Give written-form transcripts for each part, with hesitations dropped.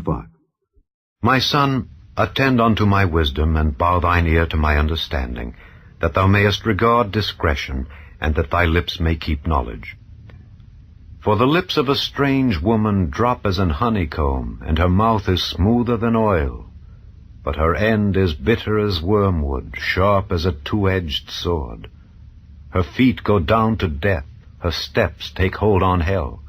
5. My son, attend unto my wisdom, and bow thine ear to my understanding, that thou mayest regard discretion, and that thy lips may keep knowledge. For the lips of a strange woman drop as an honeycomb, and her mouth is smoother than oil. But her end is bitter as wormwood, sharp as a two-edged sword. Her feet go down to death, her steps take hold on hell.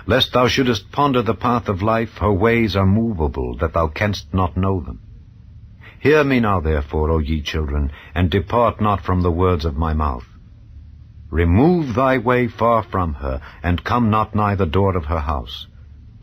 Lest thou shouldest ponder the path of life, her ways are movable, that thou canst not know them. Hear me now, therefore, O ye children, and depart not from the words of my mouth. Remove thy way far from her, and come not nigh the door of her house.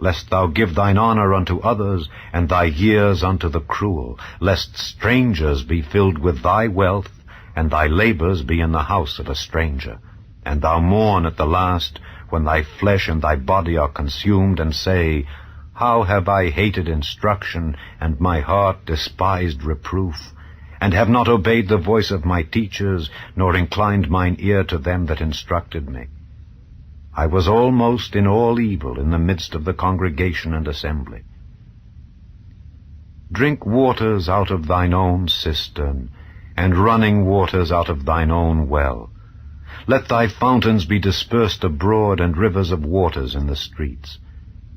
Lest thou give thine honor unto others, and thy years unto the cruel, lest strangers be filled with thy wealth, and thy labors be in the house of a stranger. And thou mourn at the last, when thy flesh and thy body are consumed, and say, How have I hated instruction, and my heart despised reproof, and have not obeyed the voice of my teachers, nor inclined mine ear to them that instructed me. I was almost in all evil in the midst of the congregation and assembly. Drink waters out of thine own cistern, and running waters out of thine own well. Let thy fountains be dispersed abroad, and rivers of waters in the streets.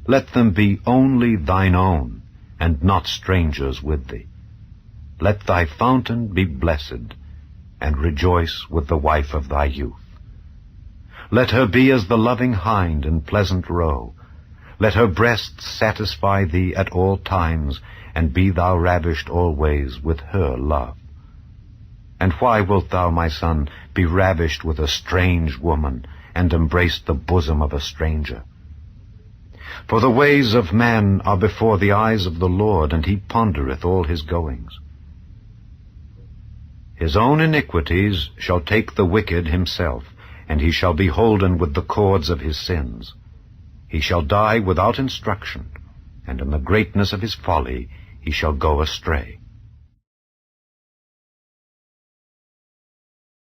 Let them be only thine own, and not strangers with thee. Let thy fountain be blessed, and rejoice with the wife of thy youth. Let her be as the loving hind in pleasant roe. Let her breasts satisfy thee at all times, and be thou ravished always with her love. And why wilt thou, my son, be ravished with a strange woman, and embrace the bosom of a stranger? For the ways of man are before the eyes of the Lord, and he pondereth all his goings. His own iniquities shall take the wicked himself, and he shall be holden with the cords of his sins. He shall die without instruction, and in the greatness of his folly he shall go astray.